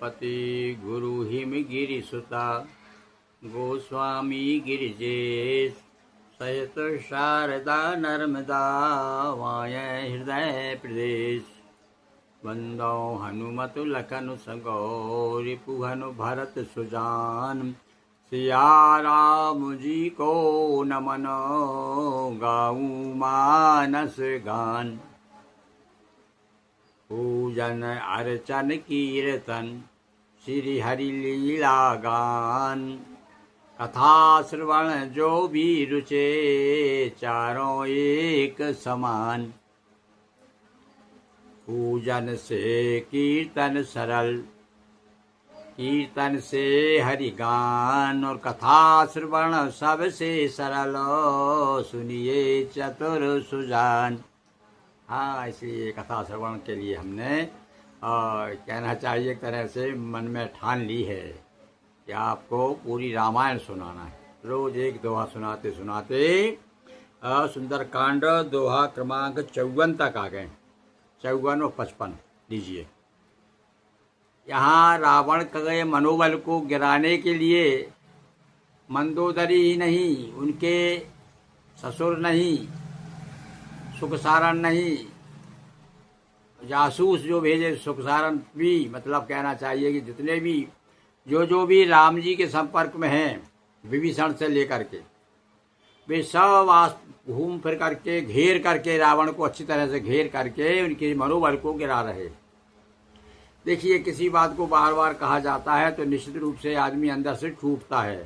प्रजापति गुरु हिमगिरि सुता गोस्वामी गिरिजेश सहित शारदा नर्मदा वायं हृदय प्रदेश वंदो हनुमत लखन सगौरि पुहनु भरत सुजान सिया राम जी को नमन गाऊं मानस गान। पूजन अर्चन कीर्तन श्री हरि लीला गान कथा श्रवण जो भी रुचे चारों एक समान। पूजन से कीर्तन सरल कीर्तन से हरि गान और कथा श्रवण सबसे सरल सुनिए चतुर सुजान। हाँ, इसलिए कथा श्रवण के लिए हमने कहना चाहिए एक तरह से मन में ठान ली है कि आपको पूरी रामायण सुनाना है। रोज एक दोहा सुनाते सुनाते सुंदरकांड दोहा क्रमांक 54 तक आ गए। 54 और 55 लीजिए। यहाँ रावण के मनोबल को गिराने के लिए मंदोदरी ही नहीं, उनके ससुर नहीं, सुखसारण नहीं, जासूस जो भेजे सुखसारण भी, मतलब कहना चाहिए कि जितने भी जो भी राम जी के संपर्क में हैं विभीषण से लेकर के, वे सब घूम फिर करके घेर करके रावण को अच्छी तरह से घेर करके उनके मनोबल को गिरा रहे। देखिए, किसी बात को बार बार कहा जाता है तो निश्चित रूप से आदमी अंदर से टूटता है।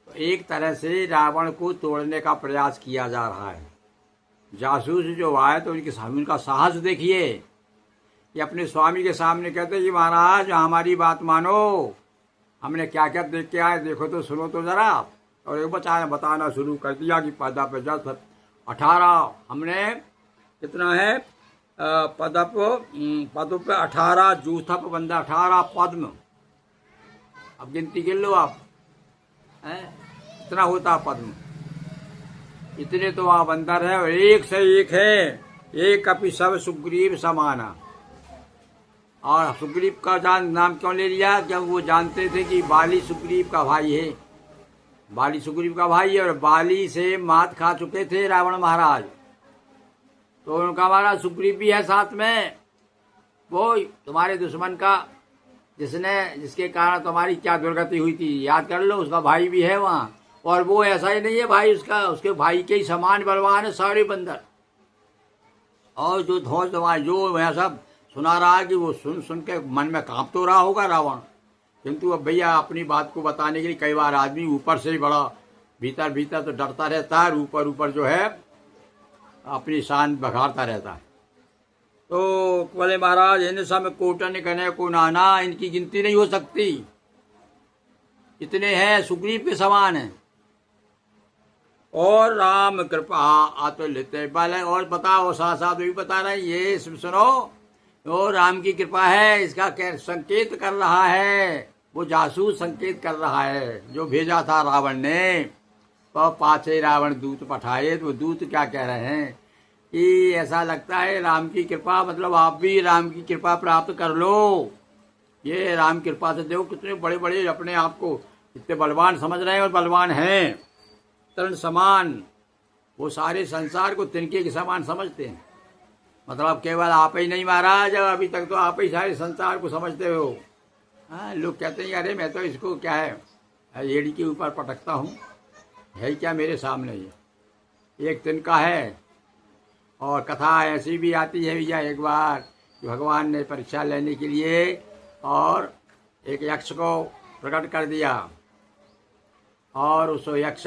तो एक तरह से रावण को तोड़ने का प्रयास किया जा रहा है। जासूस जो आए तो उनका साहस देखिए कि अपने स्वामी के सामने कहते कि महाराज हमारी बात मानो, हमने क्या क्या देख के आए, देखो तो सुनो तो जरा। और एक बताना शुरू कर दिया कि पदा पे 18 हमने कितना है पदों पे 18 जूथा पे बंदा 18 पद्म। अब गिनती गिन लो आप, इतना होता पद्म, इतने तो वहां बंदर है और एक से एक है। एक अपनी सब सुग्रीव समाना। और सुग्रीव का नाम क्यों ले लिया? क्योंकि वो जानते थे कि बाली सुग्रीव का भाई है, बाली सुग्रीव का भाई है और बाली से मात खा चुके थे रावण महाराज। तो उनका हमारा सुग्रीव भी है साथ में, वो तुम्हारे दुश्मन का जिसके कारण तुम्हारी क्या दुर्गति हुई थी, याद कर लो, उसका भाई भी है वहां। और वो ऐसा ही नहीं है भाई उसके भाई के ही समान बलवान है सारे बंदर। और जो ध्वज तुम्हारे जो वह सब सुना रहा है कि वो सुन के मन में कांप तो रहा होगा रावण। किंतु अब भैया अपनी बात को बताने के लिए कई बार आदमी ऊपर से ही बड़ा भीतर भीतर तो डरता रहता है, ऊपर जो है अपनी शान बघारता रहता है। तो बोले महाराज इन सब कोटन कने को नाना, इनकी गिनती नहीं हो सकती, इतने हैं, सुग्रीव के समान है। और राम कृपा अतुलित बल है। और बताओ साथ भी बता रहे हैं, ये सुनो, तो राम की कृपा है, इसका संकेत कर रहा है, वो जासूस संकेत कर रहा है जो भेजा था रावण ने। तो पाछे रावण दूत पठाए, तो दूत क्या कह रहे हैं कि ऐसा लगता है राम की कृपा, मतलब आप भी राम की कृपा प्राप्त कर लो। ये राम कृपा से देखो कितने बड़े बड़े अपने आप को कितने बलवान समझ रहे हैं, और बलवान हैं तरण समान। वो सारे संसार को तिनके के समान समझते हैं। मतलब केवल आप ही नहीं महाराज, अभी तक तो आप ही सारे संसार को समझते हो। हाँ, लोग कहते हैं अरे मैं तो इसको क्या है एड़ी के ऊपर पटकता हूँ, है क्या मेरे सामने ये एक तिनका है। और कथा ऐसी भी आती है भैया, एक बार कि भगवान ने परीक्षा लेने के लिए और एक यक्ष को प्रकट कर दिया, और उस यक्ष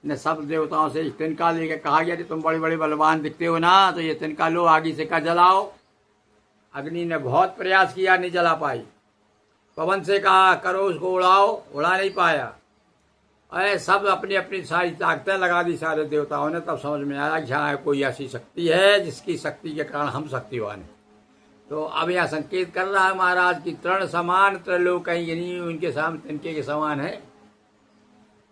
ने सब देवताओं से तिनका लेके कहा गया कि तुम बड़े बड़े बलवान दिखते हो ना, तो ये तिनका लो आगे से का जलाओ। अग्नि ने बहुत प्रयास किया, नहीं जला पाई। पवन से कहा करो उसको उड़ाओ, उड़ा नहीं पाया। अरे सब अपनी अपनी सारी ताकतें लगा दी सारे देवताओं ने। तब समझ में आया कि हाँ कोई ऐसी शक्ति है जिसकी शक्ति के कारण हम शक्तिवान हैं। तो अब यह संकेत कर रहा है महाराज की तृण समान त्रैलोक कहीं नहीं उनके सामने तिनके के समान है।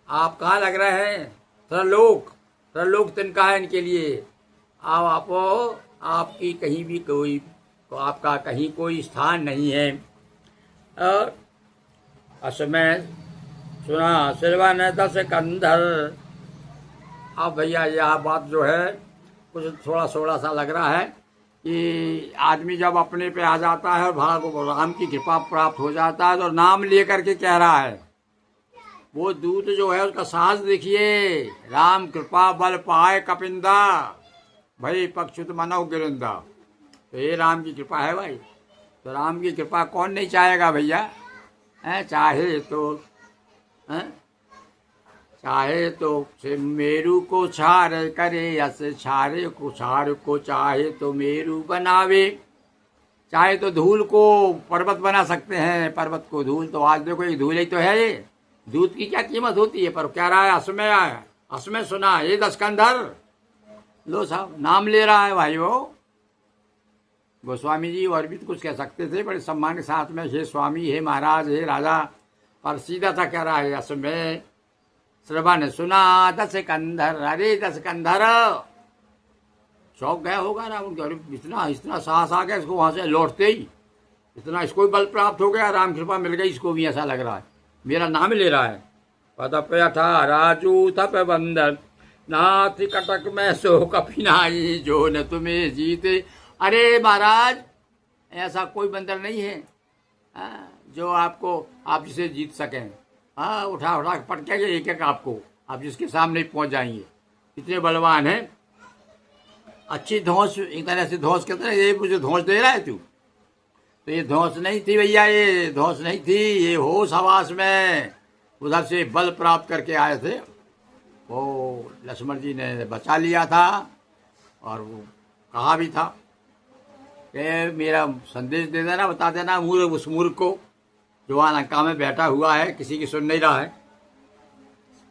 आप कहाँ लग रहे हैं? त्रैलोक तिनका है इनके लिए। आप आपकी कहीं भी कोई तो आपका कहीं कोई स्थान नहीं है। और असमय सुना सिरवन 10 कंधर। अब भैया यह बात जो है कुछ थोड़ा सा लग रहा है कि आदमी जब अपने पे आ जाता है और भाग राम की कृपा प्राप्त हो जाता है तो नाम लेकर के कह रहा है। वो दूत जो है उसका साहस देखिए, राम कृपा बल पाए कपिंदा, भाई पक्षुत मनो गिरिंदा। तो ये राम की कृपा है भाई। तो राम की कृपा कौन नहीं चाहेगा भैया, चाहे तो हैं? चाहे तो से मेरू को छार करे, यस छारे को छार को चाहे तो मेरू बनावे। चाहे तो धूल को पर्वत बना सकते हैं, पर्वत को धूल। तो आज देखो ये धूल ही तो है, ये दूध की क्या कीमत होती है। पर क्या रहा है, असमय आया, असमय सुना ये 10 कंधर। लो साहब नाम ले रहा है भाई वो। गोस्वामी जी और भी तो कुछ कह सकते थे बड़े सम्मान के साथ में, हे स्वामी, हे महाराज, हे राजा, पर सीधा था कह रहा है असमय श्रवण सुना 10 कंधर। अरे 10 कंधर, शौक गया होगा ना उनका, इतना साहस आ गया इसको वहां से लौटते ही, इतना इसको भी बल प्राप्त हो गया, राम कृपा मिल गई इसको भी, ऐसा लग रहा है मेरा नाम ले रहा है। पदप अठा राजू तप बंदर, नाथ कटक में सो कपिनाई, जो न तुम्हें जीते। अरे महाराज ऐसा कोई बंदर नहीं है जो आपको आप जिसे जीत सकें। हाँ उठा उठा पटकेंगे एक एक आपको, आप जिसके सामने पहुंच जाएंगे, इतने बलवान हैं। अच्छी धौंस, एक तरह से धौंस कहते हैं, ये मुझे धौंस दे रहा है तू, तो ये धौंस नहीं थी भैया, ये धौंस नहीं थी, ये होश हवास में उधर से बल प्राप्त करके आए थे। वो लक्ष्मण जी ने बचा लिया था और वो कहा भी था कि मेरा संदेश दे देना, बता देना मूर्ख उस मूर्ख को जो वहाँ लंका में बैठा हुआ है, किसी की सुन नहीं रहा है।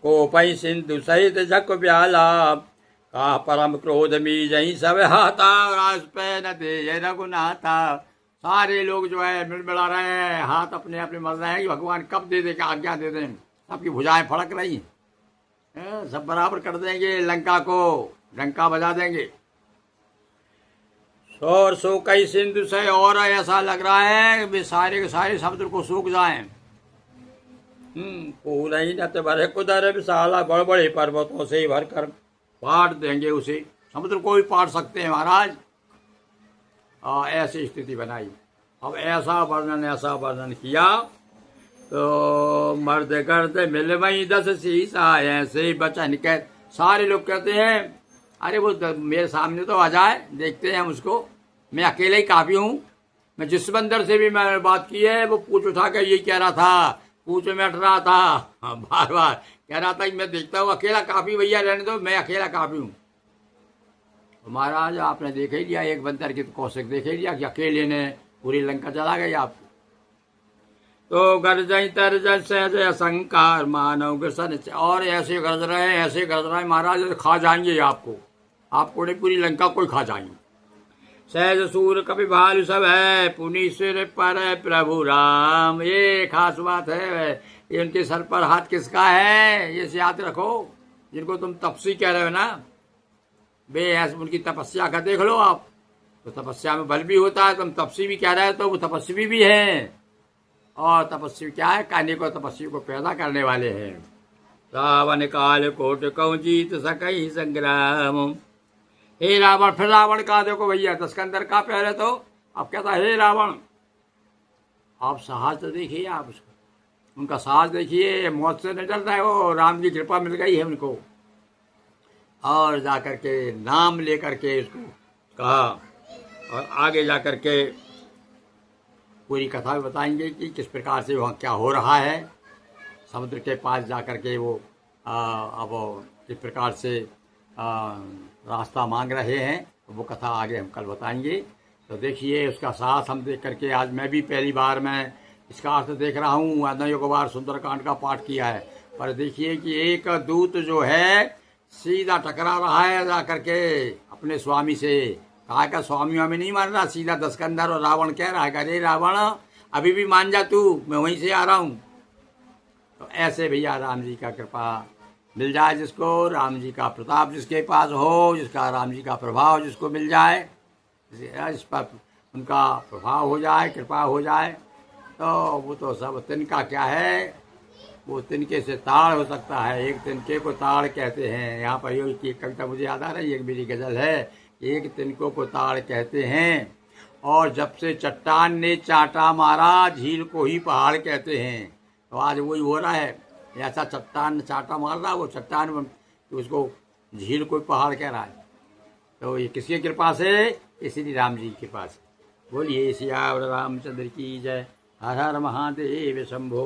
को पई सिंधु सहित झक ब्याला, का परम क्रोध मी जही सब हाथा, राज पे न दे ये रघुनाथा। सारे लोग जो है मिड़मिड़ा रहे हैं, हाथ अपने अपने मर रहे हैं कि भगवान कब दे दे, क्या आज्ञा दे दें। सबकी भुजाएं फड़क रही हैं, सब बराबर कर देंगे, लंका को डंका बजा देंगे। शोर सो कई सिंधु से, और ऐसा लग रहा है वे सारे के सारे समुद्र को सूख जाएं। पूरा भरे कुदर विशाला, बड़े बड़े पर्वतों से भर कर पाट देंगे उसे, समुद्र को भी पाट सकते हैं महाराज। ऐसी स्थिति बनाई। अब ऐसा वर्णन किया तो मर्द गर्द मिल वही 10 शीशा, ऐसे वचन कह। सारे लोग कहते हैं अरे वो मेरे सामने तो आ जाए, देखते हैं हम उसको, मैं अकेले ही काफी हूँ। मैं जिस बंदर से भी मैंने बात की है वो पूछ उठा कर यही कह रहा था, पूछ में अट रहा था, बार बार कह रहा था कि मैं देखता हूँ अकेला काफी, भैया रहने दो, मैं अकेला काफी हूँ। महाराज आपने देख ही लिया, एक बंदर की तो कौशिक देख ही लिया कि अकेले ने पूरी लंका चला गई आपको। तो गर्जई तरजन सहज असंकार मानव ग्रसन, और ऐसे गरज रहे महाराज खा जाएंगे आपको, आपको नहीं पूरी लंका को खा जाएंगे। सहज सूर कपि भालु सब है, पुनि सिर पर प्रभु राम। ये खास बात है, ये उनके सर पर हाथ किसका है, ये याद रखो। जिनको तुम तपस्वी कह रहे हो ना, उनकी तपस्या का देख लो आप, तो तपस्या में बल भी होता है। तुम तपस्वी भी कह रहे हो तो वो तपस्वी भी है, और तपस्वी क्या है, कान्य को तपस्वी को पैदा करने वाले हैं। रावण काल कोट कहूँ जीत सकई संग्राम। हे रावण, फिर रावण का देखो भैया 10 कंधर का पहले तो अब कहता हे रावण। आप साहस तो देखिए, आप उसको उनका साहस देखिए, मौत से नहीं डर रहा है वो, राम की कृपा मिल गई है उनको। और जाकर के नाम लेकर के उसको कहा, और आगे जाकर के पूरी कथा भी बताएंगे कि किस प्रकार से वहाँ क्या हो रहा है। समुद्र के पास जाकर के वो अब किस प्रकार से रास्ता मांग रहे हैं, वो कथा आगे हम कल बताएंगे। तो देखिए उसका साथ हम देख करके, आज मैं भी पहली बार मैं इसका अर्थ देख रहा हूँ। अनेक बार सुंदरकांड का पाठ किया है, पर देखिए कि एक दूत जो है सीधा टकरा रहा है जा करके अपने स्वामी से। कहा का स्वामी हमें नहीं मान रहा, सीधा 10 कंधर। और रावण कह रहा है अरे रावण अभी भी मान जा तू, मैं वहीं से आ रहा हूँ। तो ऐसे भैया राम जी का कृपा मिल जाए जिसको, राम जी का प्रताप जिसके पास हो, जिसका राम जी का प्रभाव जिसको मिल जाए, इस पर उनका प्रभाव हो जाए, कृपा हो जाए, तो वो तो सब तिनका क्या है, वो तिनके से ताड़ हो सकता है। एक तिनके को ताड़ कहते हैं। यहाँ पर ये कविता मुझे याद आ रही है, एक मेरी गजल है, एक तिनको को ताड़ कहते हैं, और जब से चट्टान ने चाटा मारा झील को ही पहाड़ कहते हैं। तो आज वही हो रहा है, ऐसा चट्टान ने चाटा मार रहा, वो चट्टान तो उसको झील को ही पहाड़ कह रहा है। तो ये किसकी कृपा से? श्री राम जी की कृपा से। बोलिए सियावर रामचंद्र की जय। हर हर महादेव शंभो।